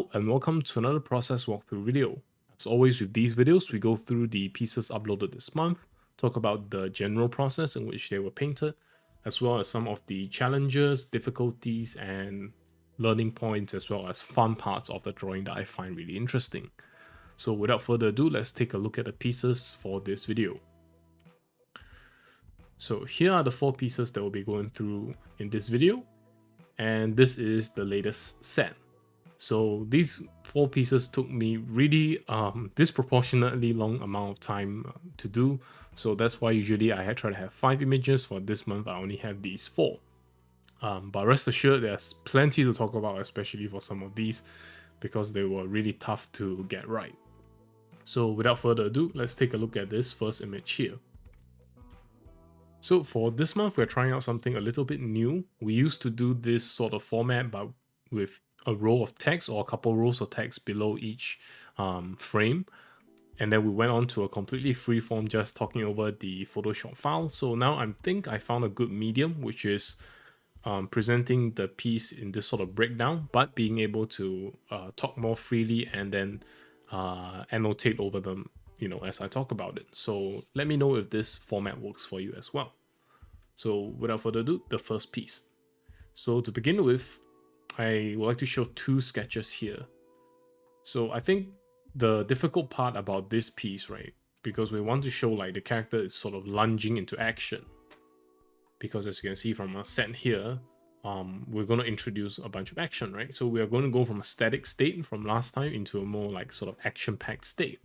Hello and welcome to another process walkthrough video. As always with these videos, we go through the pieces uploaded this month, talk about the general process in which they were painted, as well as some of the challenges, difficulties, and learning points, as well as fun parts of the drawing that I find really interesting. So without further ado, let's take a look at the pieces for this video. So here are the 4 pieces that we'll be going through in this video, and this is the latest set. So these 4 pieces took me really disproportionately long amount of time to do. So that's why usually I try to have 5 images. For this month, I only have these 4. But rest assured, there's plenty to talk about, especially for some of these, because they were really tough to get right. So without further ado, let's take a look at this first image here. So for this month, we're trying out something a little bit new. We used to do this sort of format, but with a row of text or a couple rows of text below each frame, and then we went on to a completely free form, just talking over the Photoshop file. So now I think I found a good medium, which is presenting the piece in this sort of breakdown, but being able to talk more freely and then annotate over them, as I talk about it. So let me know if this format works for you as well. So without further ado, the first piece. So to begin with, I would like to show 2 sketches here. So I think the difficult part about this piece, right, because we want to show like the character is sort of lunging into action. Because as you can see from our set here, we're going to introduce a bunch of action, right? So we are going to go from a static state from last time into a more like sort of action-packed state.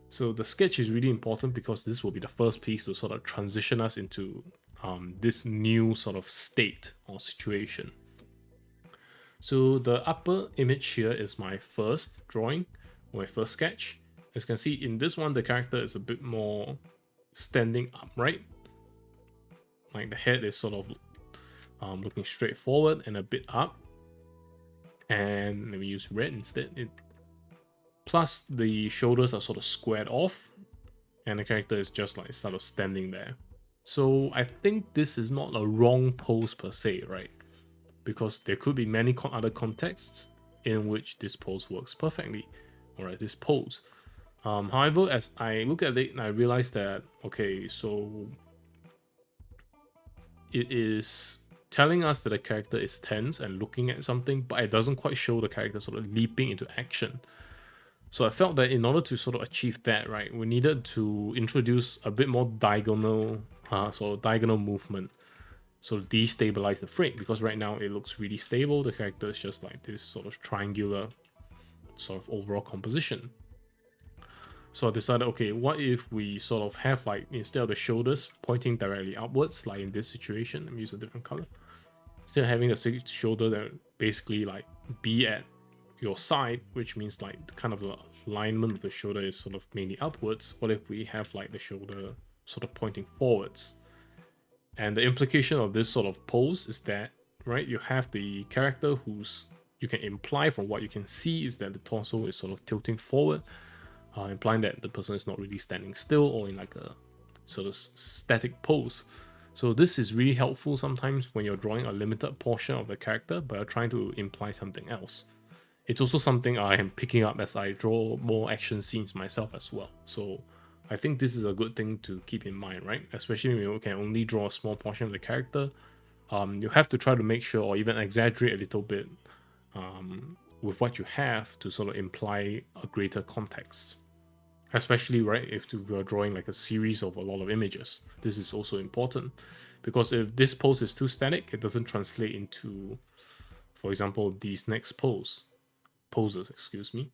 So the sketch is really important because this will be the first piece to sort of transition us into this new sort of state or situation. So the upper image here is my first drawing, my first sketch. As you can see in this one, the character is a bit more standing upright. Like the head is sort of looking straight forward and a bit up. And let me use red instead. Plus the shoulders are sort of squared off and the character is just like sort of standing there. So I think this is not a wrong pose per se, right? Because there could be many other contexts in which this pose works perfectly. Alright, this pose. However, as I look at it, I realize that, okay, so it is telling us that the character is tense and looking at something, but it doesn't quite show the character sort of leaping into action. So I felt that in order to sort of achieve that, right, we needed to introduce a bit more diagonal, diagonal movement. So destabilize the frame, because right now it looks really stable. The character is just like this sort of triangular sort of overall composition. So I decided, okay, what if we sort of have like, instead of the shoulders pointing directly upwards, like in this situation, let me use a different color. Instead of having the shoulder that basically like be at your side, which means like kind of the alignment of the shoulder is sort of mainly upwards. What if we have like the shoulder sort of pointing forwards? And the implication of this sort of pose is that, right, you have the character who's, you can imply from what you can see is that the torso is sort of tilting forward, implying that the person is not really standing still or in like a sort of static pose. So this is really helpful sometimes when you're drawing a limited portion of the character, but you're trying to imply something else. It's also something I am picking up as I draw more action scenes myself as well. So I think this is a good thing to keep in mind, right? Especially when you can only draw a small portion of the character. You have to try to make sure, or even exaggerate a little bit with what you have to sort of imply a greater context. Especially, right, if you're drawing like a series of a lot of images. This is also important, because if this pose is too static, it doesn't translate into, for example, these next poses, excuse me.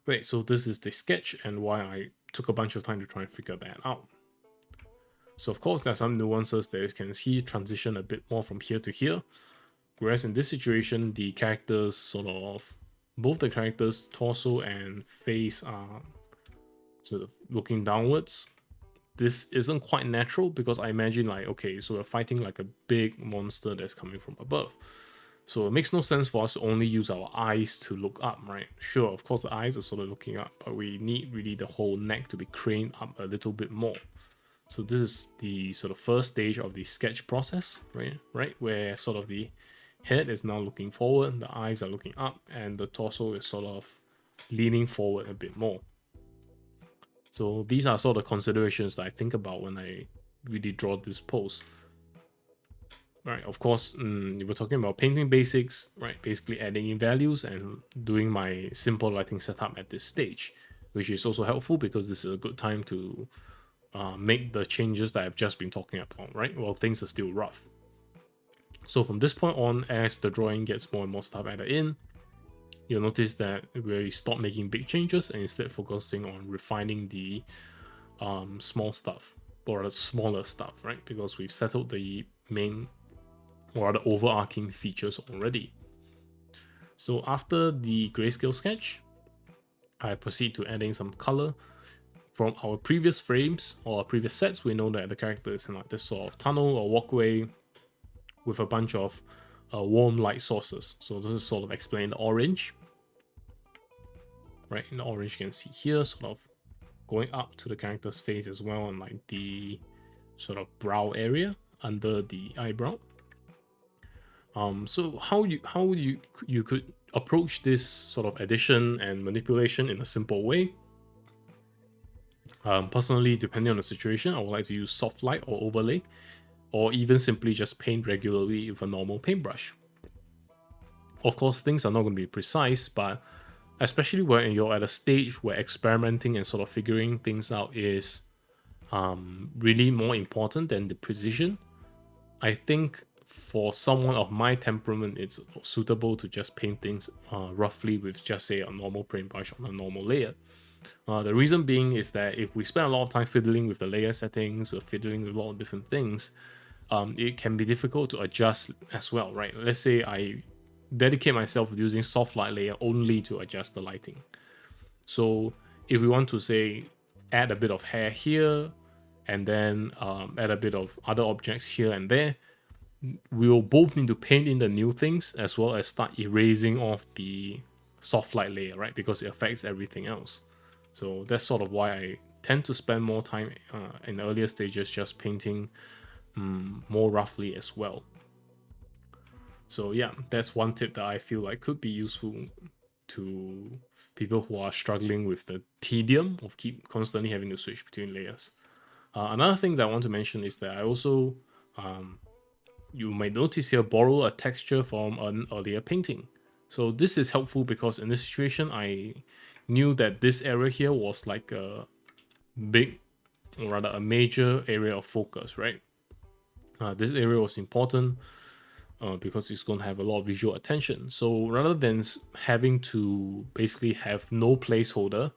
Right, so this is the sketch and why I took a bunch of time to try and figure that out. So of course, there's some nuances that you can see transition a bit more from here to here. Whereas in this situation, the characters sort of, both the characters' torso and face are sort of looking downwards. This isn't quite natural because I imagine like, okay, so we're fighting like a big monster that's coming from above. So it makes no sense for us to only use our eyes to look up, right? Sure, of course the eyes are sort of looking up, but we need really the whole neck to be craned up a little bit more. So this is the sort of first stage of the sketch process, right? Where sort of the head is now looking forward, the eyes are looking up, and the torso is sort of leaning forward a bit more. So these are sort of considerations that I think about when I really draw this pose. Right, of course, we're talking about painting basics, right? Basically adding in values and doing my simple lighting setup at this stage, which is also helpful because this is a good time to make the changes that I've just been talking about, right? While things are still rough. So from this point on, as the drawing gets more and more stuff added in, you'll notice that we stop making big changes and instead focusing on refining the small stuff, or the smaller stuff, right? Because we've settled the main or the overarching features already. So after the grayscale sketch, I proceed to adding some color. From our previous frames or previous sets, we know that the character is in like this sort of tunnel or walkway with a bunch of warm light sources. So this is sort of explain the orange. Right, in the orange you can see here, sort of going up to the character's face as well, and like the sort of brow area under the eyebrow. So how you could approach this sort of addition and manipulation in a simple way. Personally, depending on the situation, I would like to use soft light or overlay, or even simply just paint regularly with a normal paintbrush. Of course, things are not going to be precise, but especially when you're at a stage where experimenting and sort of figuring things out is really more important than the precision, I think for someone of my temperament, it's suitable to just paint things roughly with just say a normal paintbrush on a normal layer. The reason being is that if we spend a lot of time fiddling with the layer settings, we're fiddling with a lot of different things, it can be difficult to adjust as well, right? Let's say I dedicate myself to using soft light layer only to adjust the lighting. So if we want to say add a bit of hair here and then add a bit of other objects here and there, we will both need to paint in the new things as well as start erasing off the soft light layer, right? Because it affects everything else. So that's sort of why I tend to spend more time in the earlier stages just painting more roughly as well. So yeah, that's one tip that I feel like could be useful to people who are struggling with the tedium of keep constantly having to switch between layers. Another thing that I want to mention is that I also, you might notice here, borrow a texture from an earlier painting. So this is helpful because in this situation, I knew that this area here was like a big, or rather a major area of focus, right? This area was important because it's going to have a lot of visual attention. So rather than having to basically have no placeholder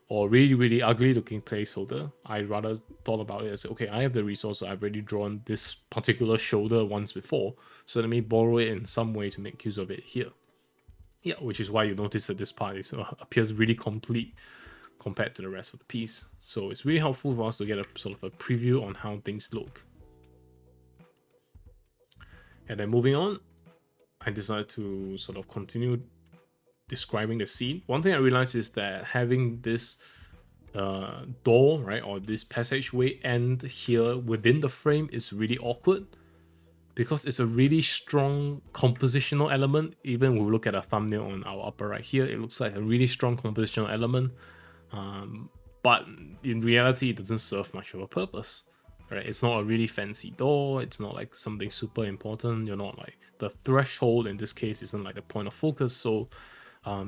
or really, really ugly looking placeholder, I rather thought about it as, okay, I have the resource, I've already drawn this particular shoulder once before, so let me borrow it in some way to make use of it here. Yeah, which is why you notice that this part appears really complete compared to the rest of the piece. So it's really helpful for us to get a sort of a preview on how things look. And then moving on, I decided to sort of continue describing the scene. One thing I realized is that having this door, right, or this passageway end here within the frame is really awkward because it's a really strong compositional element. Even when we look at a thumbnail on our upper right here, it looks like a really strong compositional element, but in reality it doesn't serve much of a purpose, right? It's not a really fancy door, it's not like something super important, you're not like, the threshold in this case isn't like the point of focus, so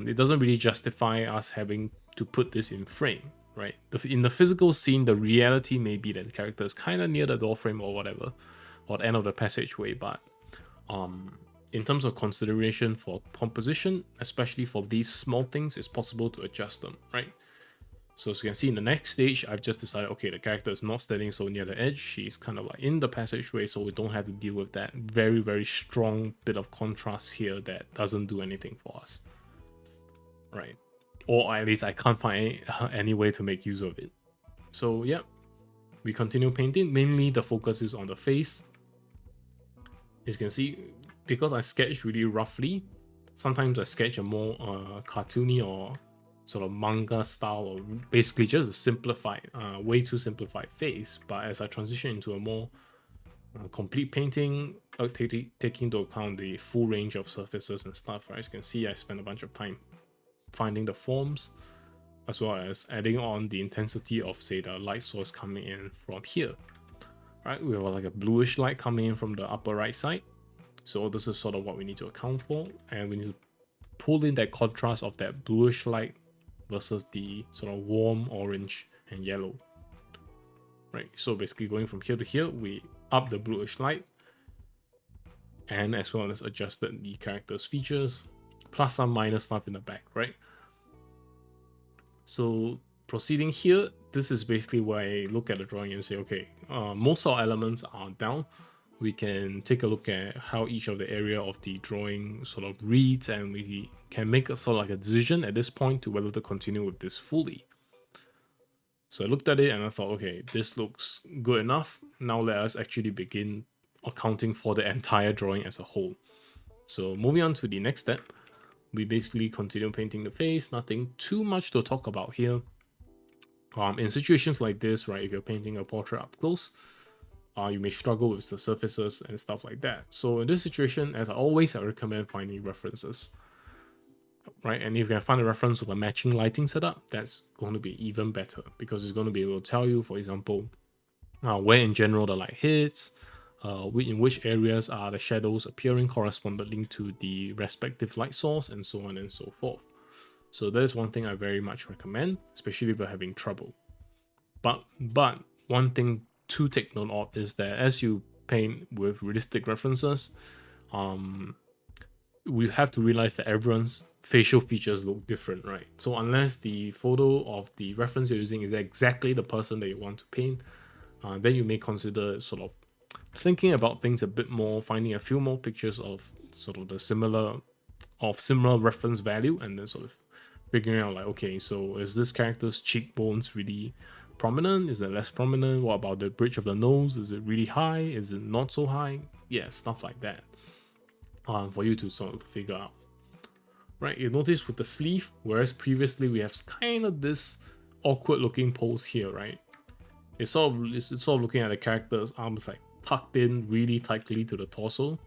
it doesn't really justify us having to put this in frame, right? In the physical scene, the reality may be that the character is kind of near the door frame or whatever, or the end of the passageway, but in terms of consideration for composition, especially for these small things, it's possible to adjust them, right? So as you can see in the next stage, I've just decided, okay, the character is not standing so near the edge, she's kind of like in the passageway, so we don't have to deal with that very, very strong bit of contrast here that doesn't do anything for us. Right, or at least I can't find any way to make use of it. So yeah, we continue painting. Mainly the focus is on the face. As you can see, because I sketch really roughly, sometimes I sketch a more cartoony or sort of manga style, or basically just a simplified, way too simplified face. But as I transition into a more complete painting, taking into account the full range of surfaces and stuff, right? As you can see, I spent a bunch of time finding the forms, as well as adding on the intensity of, say, the light source coming in from here, right? We have like a bluish light coming in from the upper right side. So this is sort of what we need to account for, and we need to pull in that contrast of that bluish light versus the sort of warm orange and yellow, right? So basically going from here to here, we up the bluish light, and as well as adjusted the character's features, plus some minor stuff in the back, right? So proceeding here, this is basically where I look at the drawing and say, okay, most of our elements are down. We can take a look at how each of the area of the drawing sort of reads, and we can make a sort of like a decision at this point to whether to continue with this fully. So I looked at it and I thought, okay, this looks good enough. Now let us actually begin accounting for the entire drawing as a whole. So moving on to the next step, we basically continue painting the face. Nothing too much to talk about here. In situations like this, right, if you're painting a portrait up close, you may struggle with the surfaces and stuff like that. So in this situation, as always, I recommend finding references, right? And if you can find a reference with a matching lighting setup, that's going to be even better, because it's going to be able to tell you, for example, where in general the light hits, in which areas are the shadows appearing corresponding to the respective light source, and so on and so forth. So that is one thing I very much recommend, especially if you're having trouble. But one thing to take note of is that as you paint with realistic references, we have to realize that everyone's facial features look different, right? So unless the photo of the reference you're using is exactly the person that you want to paint, then you may consider sort of thinking about things a bit more, finding a few more pictures of sort of the similar reference value, and then sort of figuring out like, okay, so is this character's cheekbones really prominent? Is it less prominent? What about the bridge of the nose? Is it really high? Is it not so high? Yeah, stuff like that. For you to sort of figure out. Right, you notice with the sleeve, whereas previously we have kind of this awkward looking pose here, right? It's sort of looking at the character's arms like tucked in really tightly to the torso.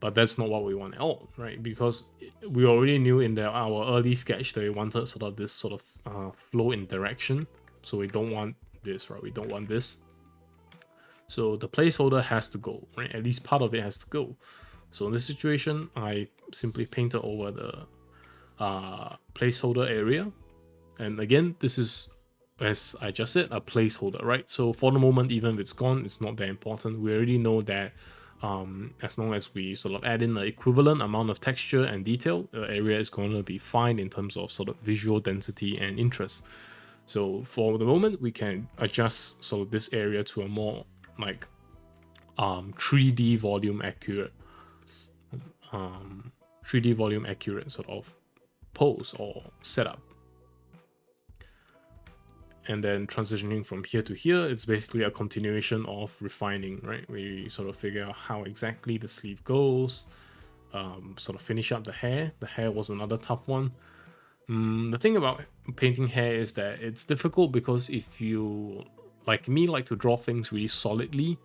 But that's not what we want at all, right? Because we already knew in our early sketch that we wanted sort of this sort of flow in direction. So we don't want this, right? We don't want this. So the placeholder has to go, right? At least part of it has to go. So in this situation, I simply painted over the placeholder area. And again, this is, as I just said, a placeholder, right? So for the moment, even if it's gone, it's not that important. We already know that as long as we sort of add in the equivalent amount of texture and detail, the area is going to be fine in terms of sort of visual density and interest. So for the moment, we can adjust sort of this area to a more like 3D volume accurate sort of pose or setup. And then transitioning from here to here, it's basically a continuation of refining, right? We sort of figure out how exactly the sleeve goes, sort of finish up the hair. The hair was another tough one. The thing about painting hair is that it's difficult because if you, like me, like to draw things really solidly,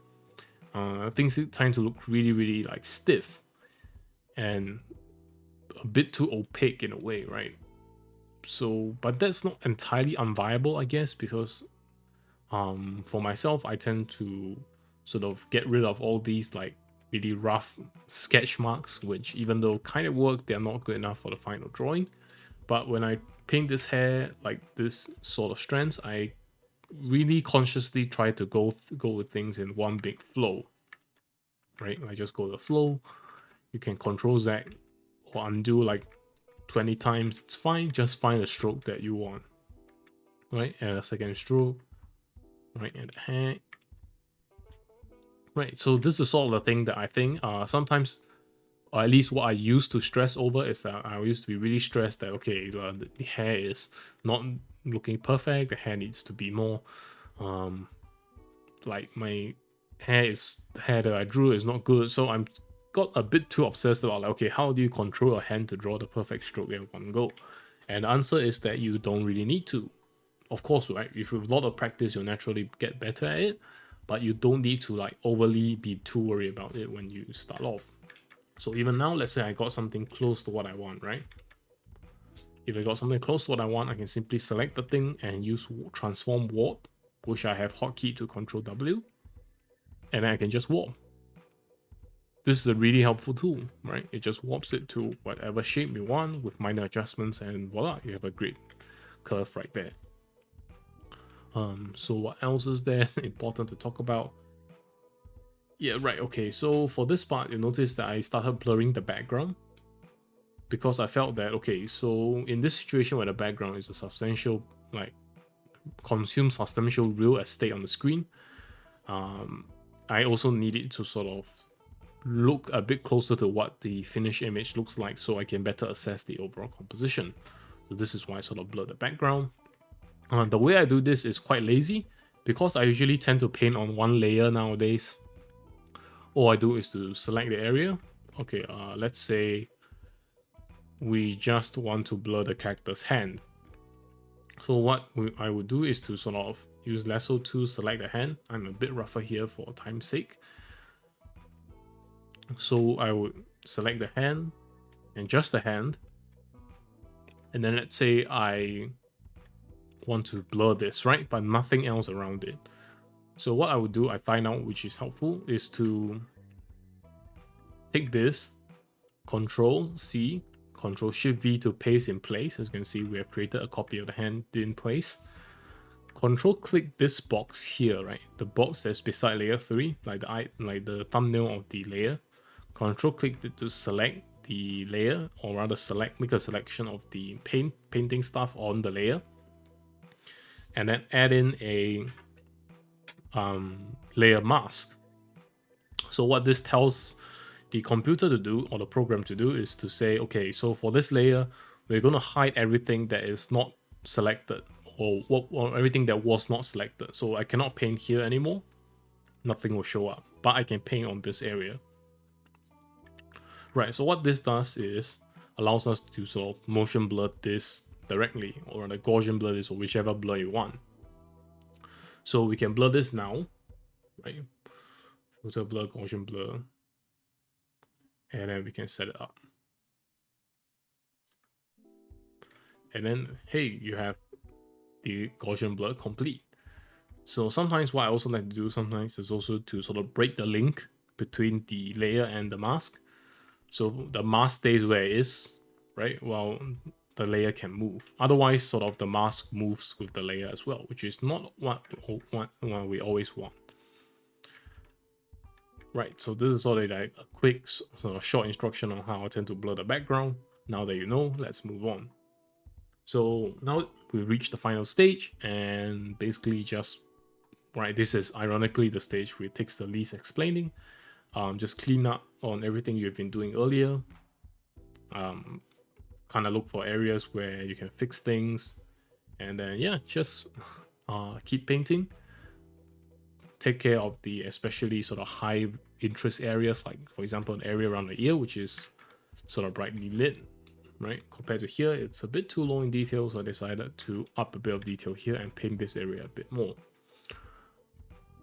things tend to look really, really like stiff and a bit too opaque in a way, right? So, but that's not entirely unviable, I guess, because for myself, I tend to sort of get rid of all these like really rough sketch marks, which even though kind of work, they're not good enough for the final drawing. But when I paint this hair like this sort of strands, I really consciously try to go with things in one big flow, right? I just go with the flow. You can control Z or undo like 20 times, it's fine. Just find a stroke that you want, right? And a second stroke, right? And the hair, right? So this is sort of the thing that I think sometimes, or at least what I used to stress over, is that I used to be really stressed that, okay, the hair is not looking perfect. The hair needs to be more like my hair that I drew is not good. So I'm got a bit too obsessed about like, okay, how do you control your hand to draw the perfect stroke in one go? And the answer is that you don't really need to. Of course, right? If you have a lot of practice, you'll naturally get better at it. but you don't need to like overly be too worried about it when you start off. So even now, let's say I got something close to what I want, right? If I got something close to what I want, I can simply select the thing and use transform warp, which I have hotkey to control W, and then I can just warp. This is a really helpful tool, right? It just warps it to whatever shape you want with minor adjustments, and voila, you have a great curve right there. So what else is there important to talk about? Yeah, right, okay, so for this part, you notice that I started blurring the background because I felt that, okay, so in this situation where the background is a substantial, like, consumes substantial real estate on the screen, I also need it to sort of look a bit closer to what the finished image looks like so I can better assess the overall composition. So this is why I sort of blur the background. The way I do this is quite lazy because I usually tend to paint on one layer nowadays. All I do is to select the area. Okay, let's say we just want to blur the character's hand. So what I would do is to sort of use lasso to select the hand. I'm a bit rougher here for time's sake. So I would select the hand and just the hand. And then let's say I want to blur this, right? But nothing else around it. So what I would do, I find out which is helpful, is to take this, Control C, Control Shift V to paste in place. As you can see, we have created a copy of the hand in place. Control click this box here, right? The box that's beside layer 3, like the thumbnail of the layer. Control click it to select the layer, or rather make a selection of the painting stuff on the layer. And then add in a layer mask. So what this tells the computer to do, or the program to do, is to say, okay, so for this layer, we're going to hide everything that is not selected, or everything that was not selected. So I cannot paint here anymore. Nothing will show up, but I can paint on this area. Right, so what this does is allows us to sort of motion blur this directly, or the Gaussian blur this, or whichever blur you want. So we can blur this now, right? Filter blur, Gaussian blur, and then we can set it up. And then, hey, you have the Gaussian blur complete. So sometimes what I also like to do sometimes is also to sort of break the link between the layer and the mask. So the mask stays where it is, right? While the layer can move. Otherwise, sort of the mask moves with the layer as well, which is not what we always want. Right, so this is sort of like a quick, sort of short instruction on how I tend to blur the background. Now that you know, let's move on. So now we reached the final stage, and basically just, right, this is ironically the stage where it takes the least explaining. Just clean up on everything you've been doing earlier. Kind of look for areas where you can fix things, and then yeah, just keep painting. Take care of the especially sort of high interest areas, like for example an area around the ear, which is sort of brightly lit, right? Compared to here, it's a bit too low in detail, so I decided to up a bit of detail here and paint this area a bit more.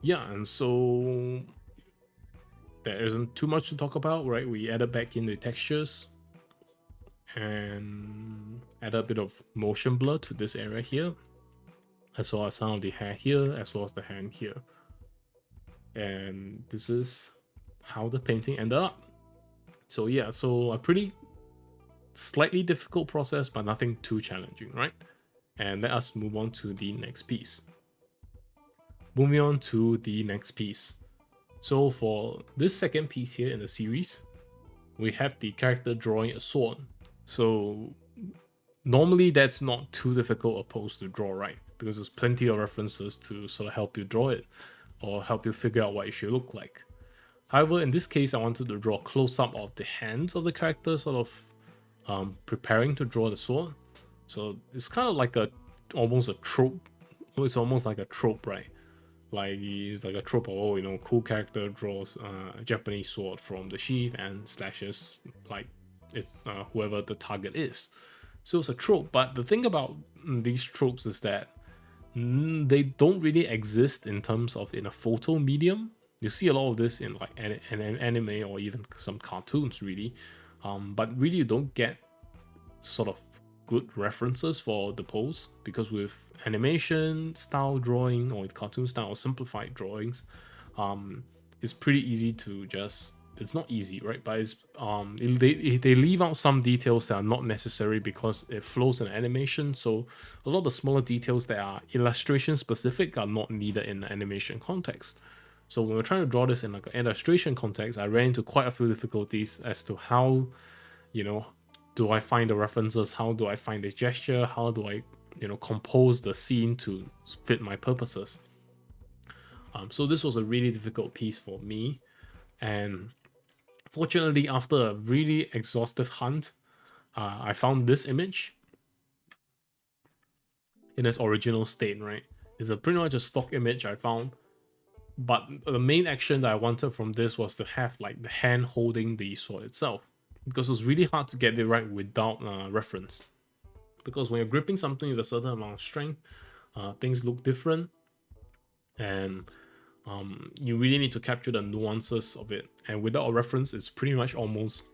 Yeah, and so there isn't too much to talk about, right? We added back in the textures and add a bit of motion blur to this area here, as well as some of the hair here, as well as the hand here. And this is how the painting ended up. So yeah, so a pretty slightly difficult process, but nothing too challenging, right? And let us move on to the next piece. Moving on to the next piece. So for this second piece here in the series, we have the character drawing a sword. So normally that's not too difficult a pose to draw, right? Because there's plenty of references to sort of help you draw it, or help you figure out what it should look like. However, in this case, I wanted to draw a close-up of the hands of the character, sort of preparing to draw the sword. So it's kind of like almost a trope. It's almost like a trope, right? Like it's like a trope of, oh, you know, cool character draws a Japanese sword from the sheath and slashes like whoever the target is. So it's a trope. But the thing about these tropes is that They don't really exist in terms of in a photo medium. You see a lot of this in like an anime or even some cartoons, really. But really, you don't get sort of good references for the pose, because with animation style drawing or with cartoon style or simplified drawings, it's pretty easy to just, it's not easy, right? But it's they leave out some details that are not necessary because it flows in animation. So a lot of the smaller details that are illustration specific are not needed in the animation context. So when we're trying to draw this in like an illustration context, I ran into quite a few difficulties as to how, you know, do I find the references? How do I find the gesture? How do I, compose the scene to fit my purposes? So this was a really difficult piece for me. And fortunately, after a really exhaustive hunt, I found this image in its original state, right? It's pretty much a stock image I found. But the main action that I wanted from this was to have like the hand holding the sword itself, because it was really hard to get it right without reference. Because when you're gripping something with a certain amount of strength, things look different, and you really need to capture the nuances of it. And without a reference, it's pretty much almost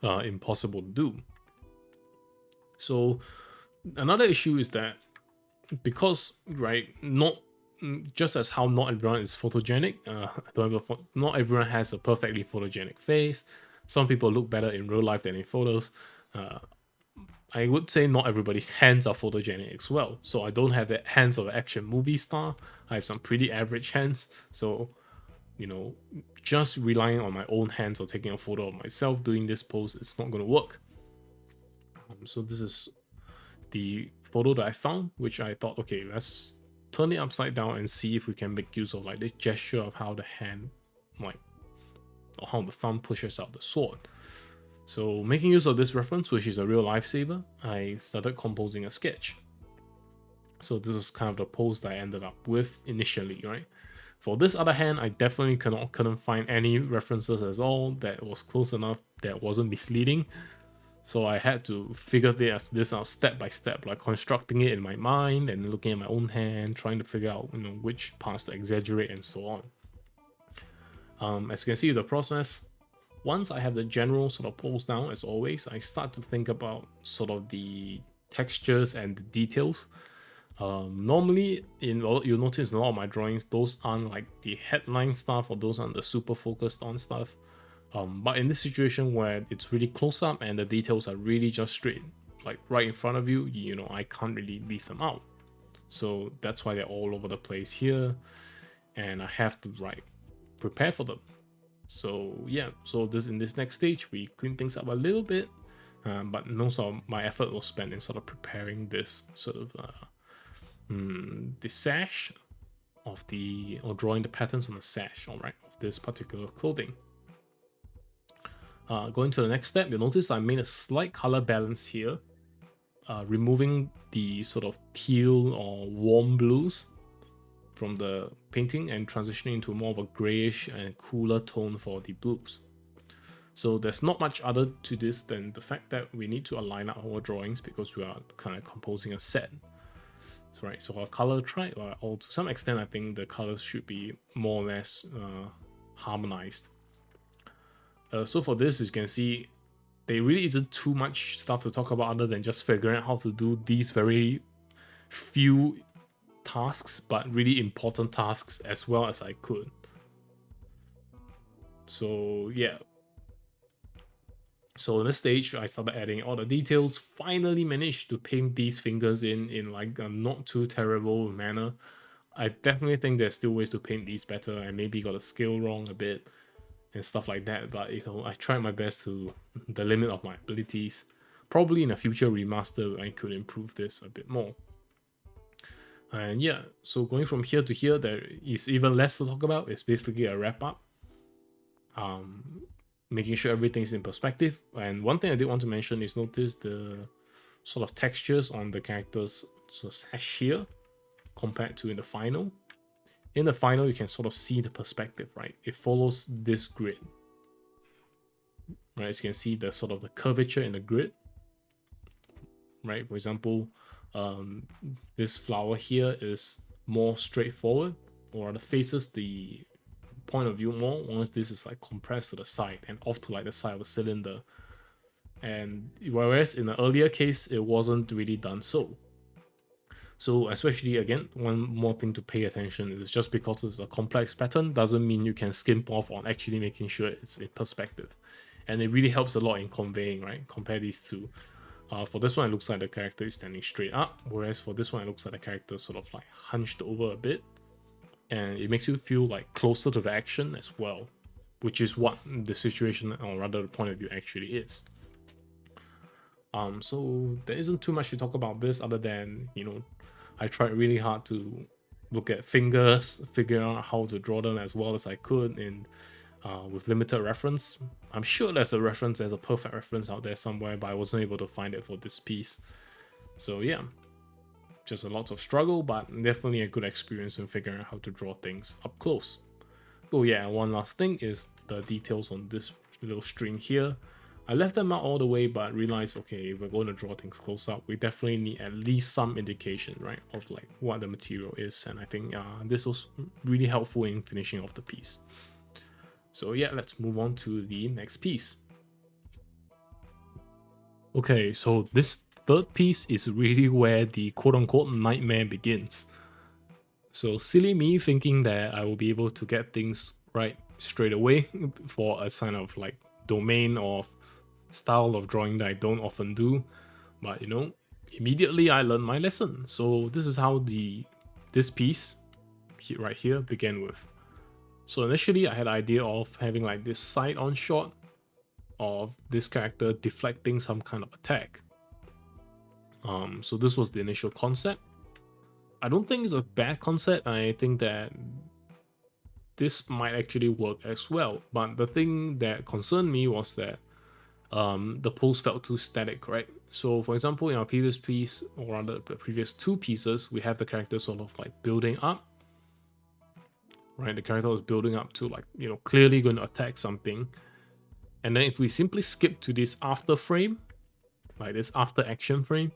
impossible to do. So another issue is that because, right, not just as how not everyone is photogenic, not everyone has a perfectly photogenic face. Some people look better in real life than in photos. I would say not everybody's hands are photogenic as well. So I don't have the hands of an action movie star. I have some pretty average hands. So, just relying on my own hands or taking a photo of myself doing this pose, it's not going to work. So this is the photo that I found, which I thought, okay, let's turn it upside down and see if we can make use of like the gesture of how the hand, like, or how the thumb pushes out the sword. So making use of this reference, which is a real lifesaver, I started composing a sketch. So this is kind of the pose that I ended up with initially, right? For this other hand, I definitely couldn't find any references at all that was close enough, that wasn't misleading. So I had to figure this out step by step, like constructing it in my mind and looking at my own hand, trying to figure out, which parts to exaggerate and so on. As you can see, the process, once I have the general sort of pose down, as always, I start to think about sort of the textures and the details. Normally, you'll notice in a lot of my drawings, those aren't like the headline stuff, or those aren't the super focused on stuff. But in this situation where it's really close up and the details are really just straight, like right in front of you, I can't really leave them out. So that's why they're all over the place here, and I have to prepare for them. So yeah, so in this next stage, we clean things up a little bit, but most of my effort was spent in sort of preparing this sort of the sash of or drawing the patterns on the sash, alright, of this particular clothing. Going to the next step, you'll notice I made a slight color balance here, removing the sort of teal or warm blues from the painting and transitioning into more of a grayish and cooler tone for the blues. So there's not much other to this than the fact that we need to align out our drawings because we are kind of composing a set. So, right, so our color or to some extent, I think the colors should be more or less harmonized. So for this, as you can see, there really isn't too much stuff to talk about other than just figuring out how to do these very few tasks, but really important tasks as well as I could. So yeah. So in this stage, I started adding all the details, finally managed to paint these fingers in like a not too terrible manner. I definitely think there's still ways to paint these better. I maybe got a scale wrong a bit and stuff like that, but I tried my best to the limit of my abilities. Probably in a future remaster, I could improve this a bit more. And yeah, so going from here to here, there is even less to talk about. It's basically a wrap up. Making sure everything's in perspective. And one thing I did want to mention is notice the sort of textures on the characters' sash here compared to in the final. In the final, you can sort of see the perspective, right? It follows this grid. Right, as you can see the sort of the curvature in the grid. Right, for example, Um, this flower here is more straightforward, or rather faces the point of view more, once this is like compressed to the side and off to like the side of the cylinder. And whereas in the earlier case, it wasn't really done so. So especially again, one more thing to pay attention is just because it's a complex pattern doesn't mean you can skimp off on actually making sure it's in perspective. And it really helps a lot in conveying, right? Compare these two. For this one, it looks like the character is standing straight up, whereas for this one, it looks like the character is sort of like hunched over a bit. And it makes you feel like closer to the action as well, which is what the situation, or rather the point of view, actually is. So there isn't too much to talk about this other than, you know, I tried really hard to look at fingers, figure out how to draw them as well as I could, and with limited reference. I'm sure there's a perfect reference out there somewhere, but I wasn't able to find it for this piece. So yeah, just a lot of struggle, but definitely a good experience in figuring out how to draw things up close. Oh yeah, one last thing is the details on this little string here. I left them out all the way, but realized, okay, if we're going to draw things close up, we definitely need at least some indication, right, of like what the material is. And I think this was really helpful in finishing off the piece. So yeah, let's move on to the next piece. Okay, so this third piece is really where the quote-unquote nightmare begins. So silly me thinking that I will be able to get things right straight away for a kind of like domain of style of drawing that I don't often do. But you know, immediately I learned my lesson. So this is how this piece right here began with. So initially I had the idea of having like this side on shot of this character deflecting some kind of attack. So this was the initial concept. I don't think it's a bad concept. I think that this might actually work as well. But the thing that concerned me was that the pose felt too static, right? So for example, in our previous piece, or rather the previous two pieces, we have the character sort of like building up, right? The character was building up to like, you know, clearly going to attack something. And then if we simply skip to this after frame, like this after action frame,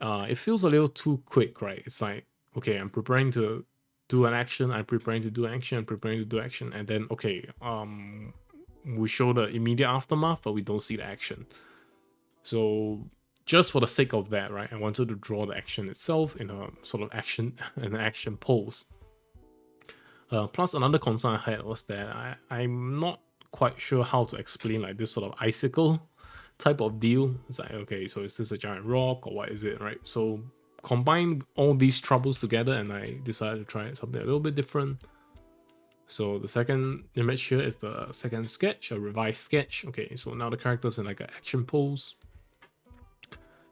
it feels a little too quick, right? It's like, okay, I'm preparing to do an action, I'm preparing to do action, I'm preparing to do action, and then okay, we show the immediate aftermath, but we don't see the action. So just for the sake of that, right, I wanted to draw the action itself in a sort of an action pose. Plus another concern I had was that I'm not quite sure how to explain like this sort of icicle type of deal. It's like, okay, so is this a giant rock or what is it, right? So combine all these troubles together and I decided to try something a little bit different. So the second image here is the second sketch, a revised sketch. Okay, so now the character's in like an action pose.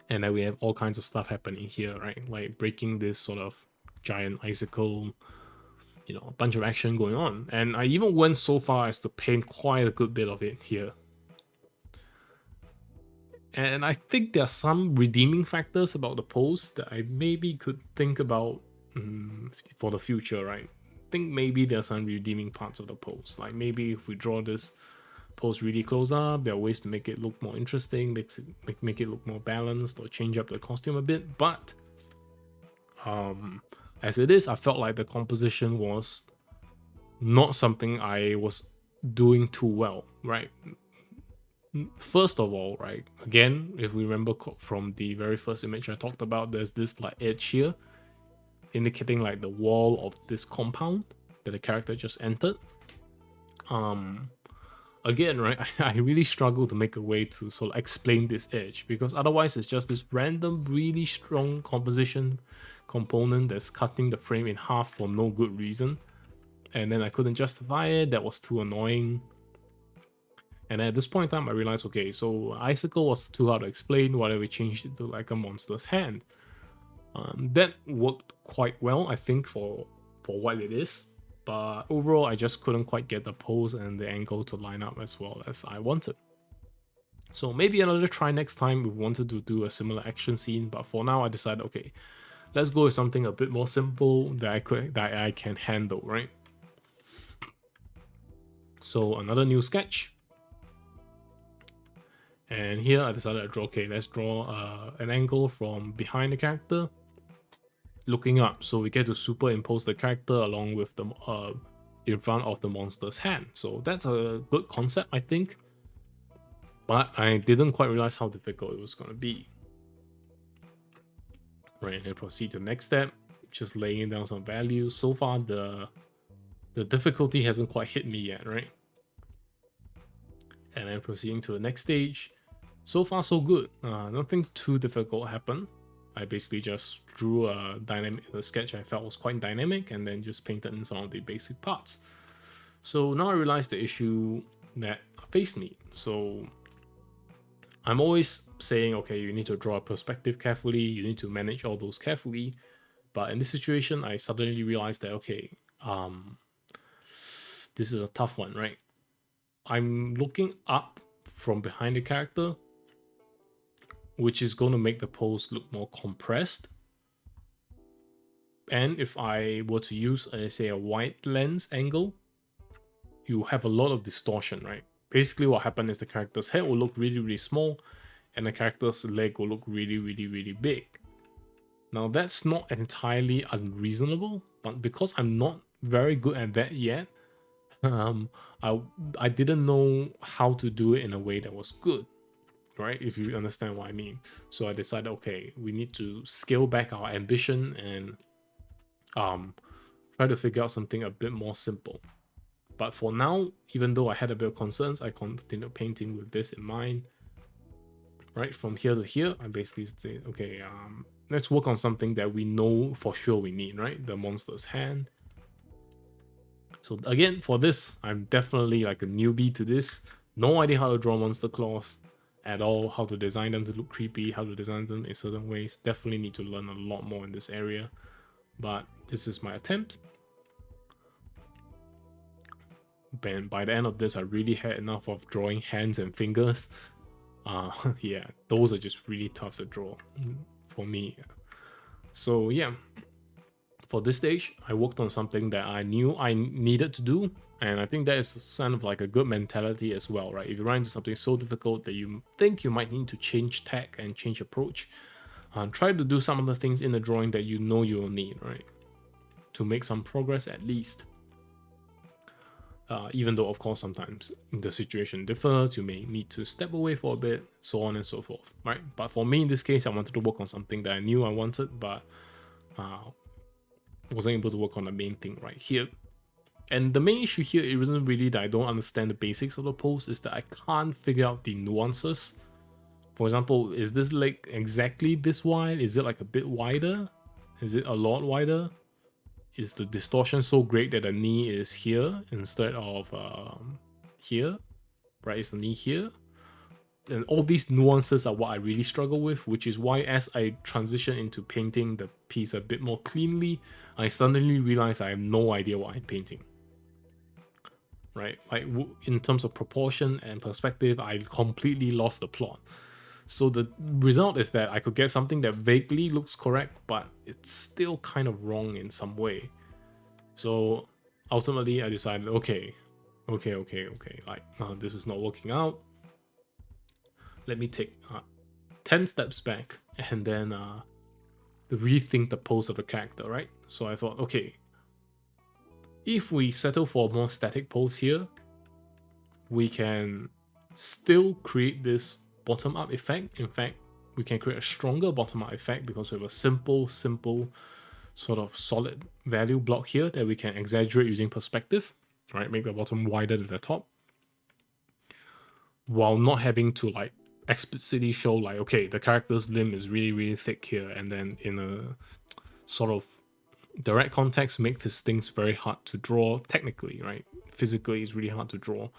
And then we have all kinds of stuff happening here, right? Like breaking this sort of giant icicle, you know, a bunch of action going on. And I even went so far as to paint quite a good bit of it here. And I think there are some redeeming factors about the pose that I maybe could think about for the future, right? I think maybe there are some redeeming parts of the pose. Like maybe if we draw this pose really close up, there are ways to make it look more interesting, make it look more balanced, or change up the costume a bit. But as it is, I felt like the composition was not something I was doing too well, right? First of all, right, again, if we remember from the very first image I talked about, there's this like edge here indicating like the wall of this compound that the character just entered. Again, right, I really struggle to make a way to sort of explain this edge, because otherwise it's just this random really strong composition component that's cutting the frame in half for no good reason, and then I couldn't justify it. That was too annoying. And at this point in time, I realized, okay, so icicle was too hard to explain. Why don't we change it to like a monster's hand? That worked quite well, I think, for what it is. But overall, I just couldn't quite get the pose and the angle to line up as well as I wanted. So maybe another try next time if we wanted to do a similar action scene. But for now, I decided, okay, let's go with something a bit more simple that I can handle, right? So another new sketch. And here I decided to draw, okay, let's draw an angle from behind the character looking up, so we get to superimpose the character along with the in front of the monster's hand. So that's a good concept, I think, but I didn't quite realize how difficult it was going to be. Right, and then proceed to the next step, just laying down some values. So far the difficulty hasn't quite hit me yet, right? And then proceeding to the next stage. So far so good. Nothing too difficult happened. I basically just drew a sketch I felt was quite dynamic, and then just painted in some of the basic parts. So now I realized the issue that faced me. So I'm always saying, okay, you need to draw a perspective carefully, you need to manage all those carefully. But in this situation, I suddenly realized that, okay, this is a tough one, right? I'm looking up from behind the character, which is going to make the pose look more compressed. And if I were to use, say, a wide lens angle, you have a lot of distortion, right? Basically what happened is the character's head will look really, really small, and the character's leg will look really, really, really big. Now that's not entirely unreasonable, but because I'm not very good at that yet, I didn't know how to do it in a way that was good, right? If you understand what I mean. So I decided, okay, we need to scale back our ambition and try to figure out something a bit more simple. But for now, even though I had a bit of concerns, I continued painting with this in mind. Right, from here to here, I basically say, okay, let's work on something that we know for sure we need, right? The monster's hand. So again, for this, I'm definitely like a newbie to this. No idea how to draw monster claws at all, how to design them to look creepy, how to design them in certain ways. Definitely need to learn a lot more in this area. But this is my attempt. And by the end of this, I really had enough of drawing hands and fingers. Yeah, those are just really tough to draw for me. So yeah, for this stage, I worked on something that I knew I needed to do, and I think that is kind of like a good mentality as well, right? If you run into something so difficult that you think you might need to change tack and change approach, try to do some of the things in the drawing that you know you will need, right? To make some progress at least. Even though, of course, sometimes the situation differs, you may need to step away for a bit, so on and so forth, right? But for me, in this case, I wanted to work on something that I knew I wanted, but wasn't able to work on the main thing right here. And the main issue here, it isn't really that I don't understand the basics of the pose, is that I can't figure out the nuances. For example, is this leg exactly this wide? Is it like a bit wider? Is it a lot wider? Is the distortion so great that the knee is here instead of here, right? Is the knee here? And all these nuances are what I really struggle with, which is why as I transition into painting the piece a bit more cleanly, I suddenly realize I have no idea what I'm painting, right? Like in terms of proportion and perspective, I completely lost the plot. So the result is that I could get something that vaguely looks correct, but it's still kind of wrong in some way. So ultimately I decided, okay, like this is not working out. Let me take 10 steps back and then rethink the pose of the character, right? So I thought, okay, if we settle for a more static pose here, we can still create this bottom-up effect. In fact, we can create a stronger bottom-up effect because we have a simple sort of solid value block here that we can exaggerate using perspective, right? Make the bottom wider than the top, while not having to like explicitly show like, okay, the character's limb is really, really thick here, and then in a sort of direct context make these things very hard to draw technically, right? Physically, it's really hard to draw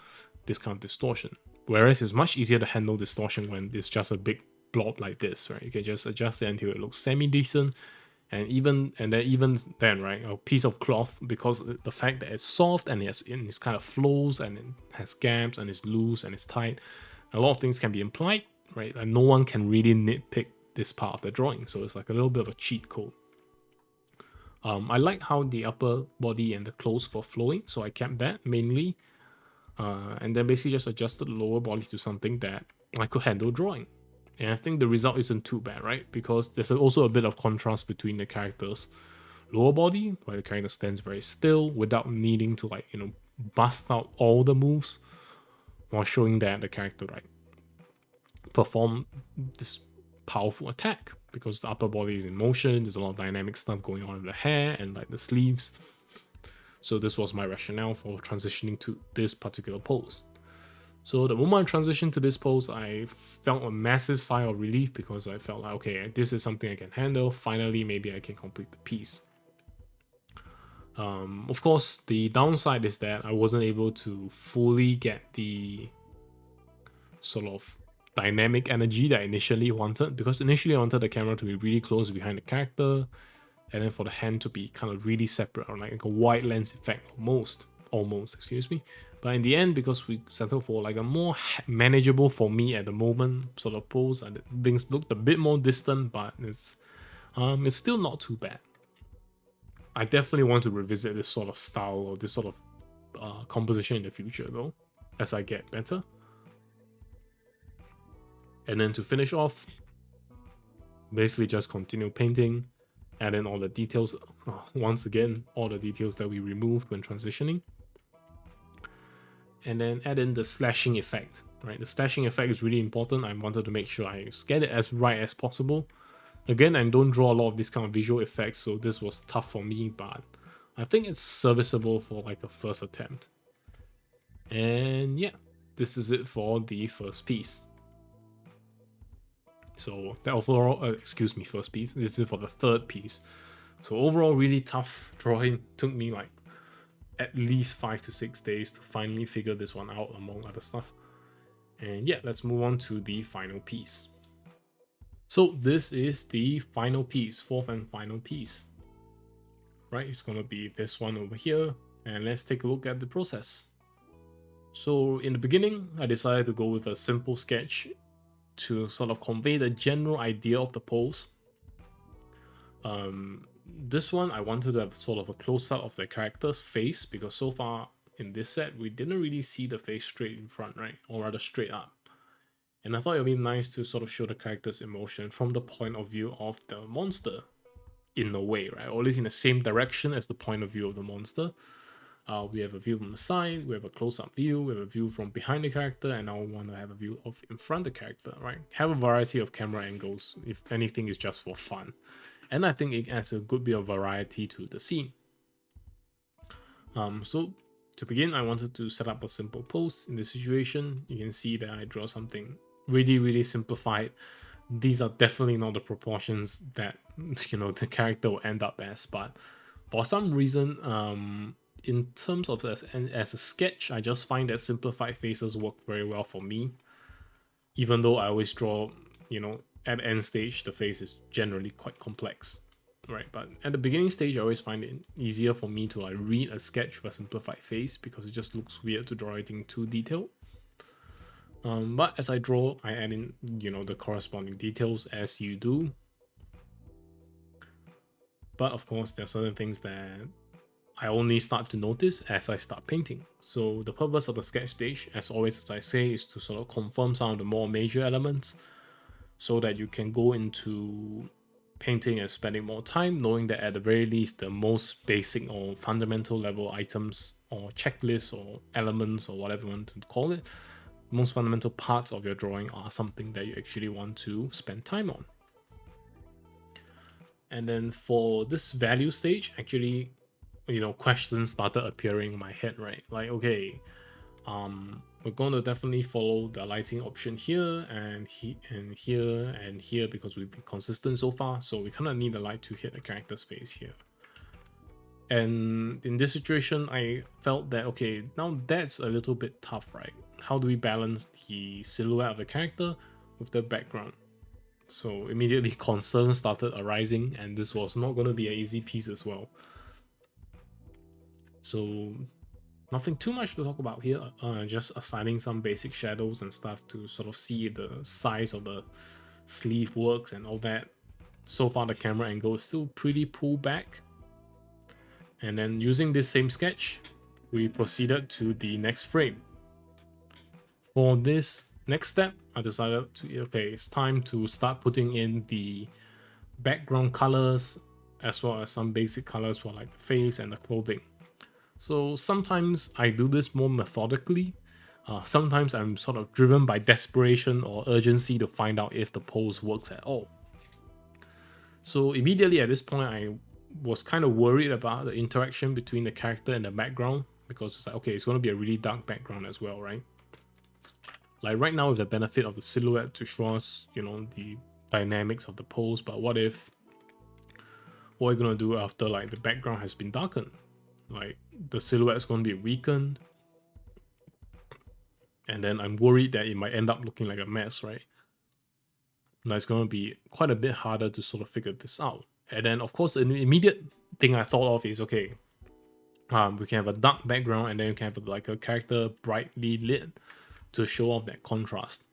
this kind of distortion. Whereas it's much easier to handle distortion when it's just a big blob like this, right? You can just adjust it until it looks semi-decent. And even then, right, a piece of cloth, because the fact that it's soft and it's kind of flows and it has gaps and it's loose and it's tight, a lot of things can be implied, right? And no one can really nitpick this part of the drawing. So it's like a little bit of a cheat code. I like how the upper body and the clothes were flowing, so I kept that mainly. And then basically just adjusted the lower body to something that I could handle drawing. And I think the result isn't too bad, right? Because there's also a bit of contrast between the character's lower body, where the character stands very still without needing to, like, bust out all the moves, while showing that the character, like, perform this powerful attack because the upper body is in motion. There's a lot of dynamic stuff going on in the hair and like the sleeves. So this was my rationale for transitioning to this particular pose. So the moment I transitioned to this pose, I felt a massive sigh of relief because I felt like, okay, this is something I can handle. Finally, maybe I can complete the piece. Of course, the downside is that I wasn't able to fully get the sort of dynamic energy that I initially wanted, because initially I wanted the camera to be really close behind the character, and then for the hand to be kind of really separate, or like a wide lens effect almost, excuse me. But in the end, because we settled for like a more manageable for me at the moment sort of pose, and things looked a bit more distant, but it's still not too bad. I definitely want to revisit this sort of style or this sort of composition in the future though, as I get better. And then to finish off, basically just continue painting, add in all the details, once again, all the details that we removed when transitioning. And then add in the slashing effect, right? The slashing effect is really important. I wanted to make sure I get it as right as possible. Again, I don't draw a lot of this kind of visual effects, so this was tough for me, but I think it's serviceable for like a first attempt. And yeah, this is it for the first piece. So the overall, first piece. This is for the third piece. So overall, really tough drawing. Took me like at least 5 to 6 days to finally figure this one out, among other stuff. And yeah, let's move on to the final piece. So this is the final piece, fourth and final piece. Right, it's gonna be this one over here, and let's take a look at the process. So in the beginning, I decided to go with a simple sketch to sort of convey the general idea of the pose. This one, I wanted to have sort of a close-up of the character's face, because so far in this set, we didn't really see the face straight in front, right? Or rather straight up. And I thought it would be nice to sort of show the character's emotion from the point of view of the monster, in a way, right? Or at least in the same direction as the point of view of the monster. We have a view from the side, we have a close-up view, we have a view from behind the character, and now we want to have a view of in front of the character, right? Have a variety of camera angles, if anything is just for fun. And I think it adds a good bit of variety to the scene. So to begin, I wanted to set up a simple pose. In this situation, you can see that I draw something really simplified. These are definitely not the proportions that, the character will end up as, but for some reason, in terms of as a sketch, I just find that simplified faces work very well for me. Even though I always draw, at end stage, the face is generally quite complex, right? But at the beginning stage, I always find it easier for me to like read a sketch with a simplified face, because it just looks weird to draw everything too detailed. But as I draw, I add in, the corresponding details as you do. But of course, there are certain things that I only start to notice as I start painting. So the purpose of the sketch stage, as always, as I say, is to sort of confirm some of the more major elements, so that you can go into painting and spending more time knowing that at the very least the most basic or fundamental level items or checklists or elements or whatever you want to call it, most fundamental parts of your drawing are something that you actually want to spend time on. And then for this value stage, actually, questions started appearing in my head, right? Like, okay, we're going to definitely follow the lighting option here and here because we've been consistent so far. So we kind of need the light to hit the character's face here. And in this situation, I felt that, okay, now that's a little bit tough, right? How do we balance the silhouette of the character with the background? So immediately concerns started arising, and this was not going to be an easy piece as well. So nothing too much to talk about here, just assigning some basic shadows and stuff to sort of see if the size of the sleeve works and all that. So far the camera angle is still pretty pulled back. And then using this same sketch, we proceeded to the next frame. For this Next step, I decided to, okay, it's time to start putting in the background colors as well as some basic colors for like the face and the clothing. So sometimes I do this more methodically. Sometimes I'm sort of driven by desperation or urgency to find out if the pose works at all. So immediately at this point, I was kind of worried about the interaction between the character and the background, because it's like, okay, it's going to be a really dark background as well, right? Like right now, with the benefit of the silhouette to show us, you know, the dynamics of the pose, but what are you going to do after like the background has been darkened? Like the silhouette is going to be weakened, and then I'm worried that it might end up looking like a mess, right? Now it's going to be quite a bit harder to sort of figure this out. And then, of course, the immediate thing I thought of is, okay, we can have a dark background, and then you can have like a character brightly lit to show off that contrast.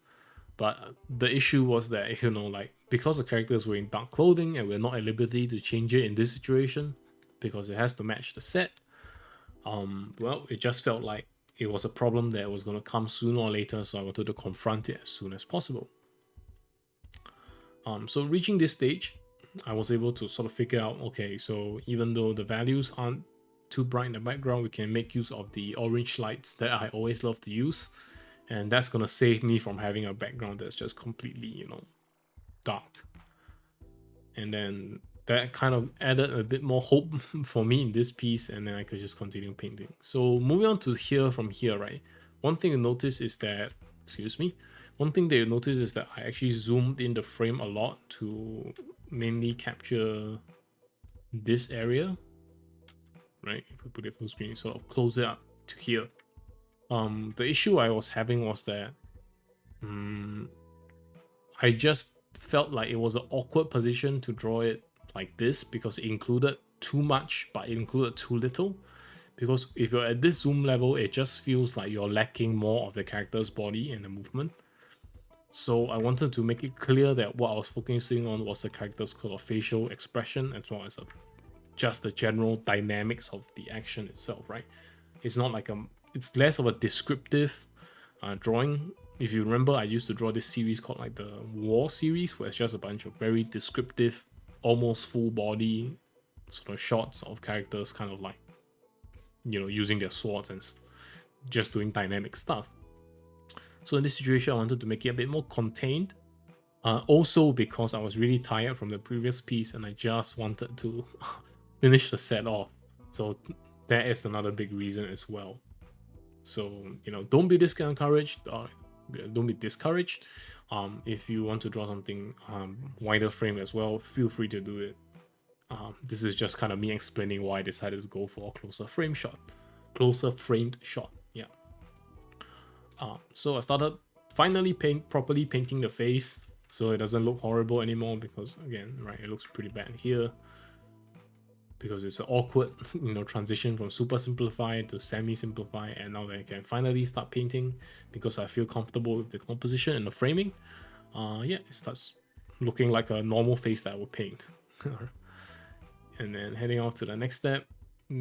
But the issue was that, you know, like, because the character is wearing dark clothing and we're not at liberty to change it in this situation because it has to match the set, well, it just felt like it was a problem that was going to come sooner or later, so I wanted to confront it as soon as possible. So reaching this stage, I was able to sort of figure out, okay, so even though the values aren't too bright in the background, we can make use of the orange lights that I always love to use, and that's going to save me from having a background that's just completely, you know, dark. And then that kind of added a bit more hope for me in this piece, and then I could just continue painting. So moving on to here, from here, right? One thing you notice is that, one thing that you notice is that I actually zoomed in the frame a lot to mainly capture this area, right? If we put it full screen, sort of close it up to here. The issue I was having was that I just felt like it was an awkward position to draw it like this, because it included too much, but it included too little. Because if you're at this zoom level, it just feels like you're lacking more of the character's body and the movement. So I wanted to make it clear that what I was focusing on was the character's sort of facial expression, as well as just the general dynamics of the action itself, right? It's not like it's less of a descriptive drawing. If you remember, I used to draw this series called like the War series, where it's just a bunch of very descriptive, almost full body sort of shots of characters, kind of like, you know, using their swords and just doing dynamic stuff. So in this situation, I wanted to make it a bit more contained. Also because I was really tired from the previous piece and I just wanted to finish the set off. So that is another big reason as well. So, you know, don't be discouraged. Don't be discouraged. If you want to draw something wider frame as well, feel free to do it. This is just kind of me explaining why I decided to go for a closer framed shot. Yeah. So I started finally properly painting the face, so it doesn't look horrible anymore, because again, right, it looks pretty bad here because it's an awkward, you know, transition from super simplified to semi simplified, and now I can finally start painting because I feel comfortable with the composition and the framing. Yeah, it starts looking like a normal face that I would paint. And then heading off to the next step,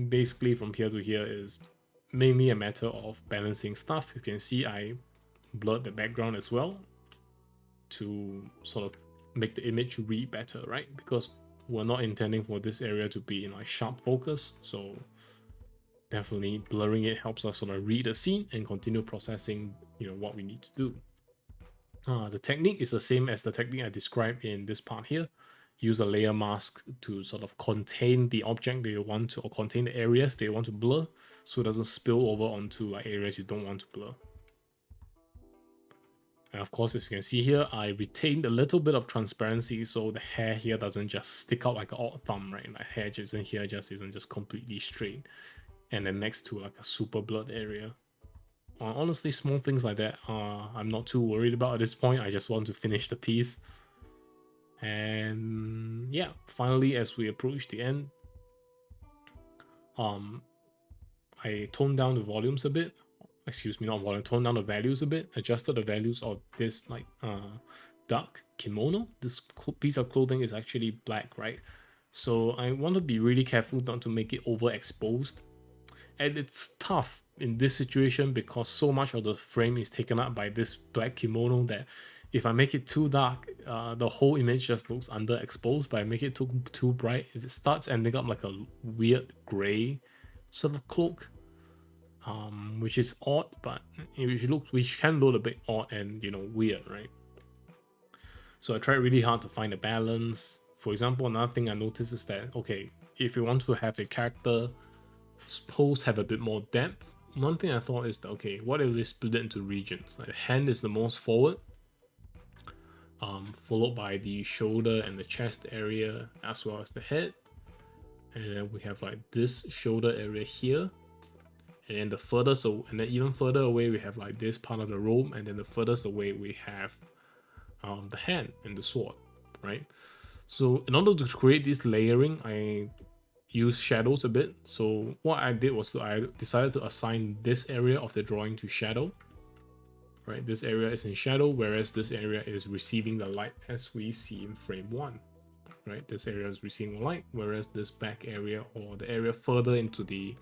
basically from here to here is mainly a matter of balancing stuff. You can see I blurred the background as well to sort of make the image read better, right? Because we're not intending for this area to be in like sharp focus, so definitely blurring it helps us sort of read the scene and continue processing, you know, what we need to do. The technique is the same as the technique I described in this part here. Use a layer mask to sort of contain the object that you want to, or contain the areas that you want to blur, so it doesn't spill over onto like areas you don't want to blur. And of course, as you can see here, I retained a little bit of transparency, so the hair here doesn't just stick out like an odd thumb, right? Like hair just in here just isn't just completely straight, and then next to like a super blurred area. Honestly, small things like that, I'm not too worried about at this point. I just want to finish the piece. And yeah, finally, as we approach the end, I toned down the volumes a bit. Excuse me, not volume, toned down the values a bit, adjusted the values of this like dark kimono. This piece of clothing is actually black, right? So I want to be really careful not to make it overexposed. And it's tough in this situation, because so much of the frame is taken up by this black kimono, that if I make it too dark, the whole image just looks underexposed. But I make it too bright, it starts ending up like a weird gray sort of cloak, which is odd, but which can look a bit odd and, you know, weird, right? So I tried really hard to find a balance. For example, another thing I noticed is that, okay, if you want to have a character pose have a bit more depth, one thing I thought is that, okay, what if we split it into regions? Like the hand is the most forward, followed by the shoulder and the chest area, as well as the head. And then we have like this shoulder area here. And then the furthest, and then even further away, we have like this part of the robe. And then the furthest away, we have the hand and the sword, right? So in order to create this layering, I use shadows a bit. So what I did was I decided to assign this area of the drawing to shadow, right? This area is in shadow, whereas this area is receiving the light, as we see in frame 1, right? This area is receiving light, whereas this back area, or the area further into the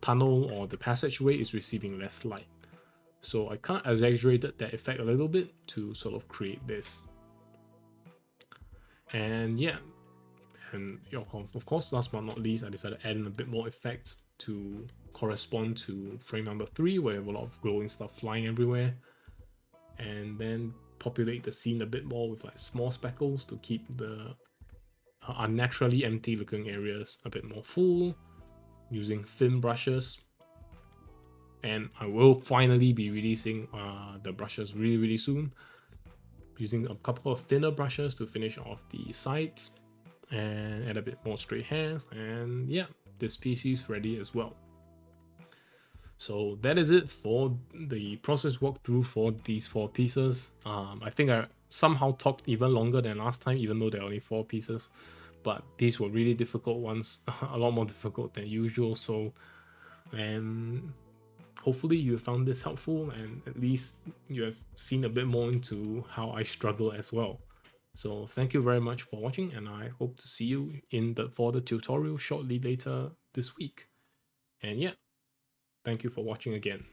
tunnel or the passageway, is receiving less light. So I kind of exaggerated that effect a little bit to sort of create this. And yeah, and of course, last but not least, I decided to add in a bit more effect to correspond to frame number 3, where we have a lot of glowing stuff flying everywhere. And then populate the scene a bit more with like small speckles to keep the unnaturally empty looking areas a bit more full, using thin brushes. And I will finally be releasing the brushes really soon, using a couple of thinner brushes to finish off the sides and add a bit more straight hands. And yeah, this PC is ready as well. So that is it for the process walkthrough for these 4 pieces. I think I somehow talked even longer than last time, even though there are only 4 pieces. But these were really difficult ones, a lot more difficult than usual. So, and hopefully you found this helpful, and at least you have seen a bit more into how I struggle as well. So thank you very much for watching, and I hope to see you for the tutorial shortly later this week. And yeah, thank you for watching again.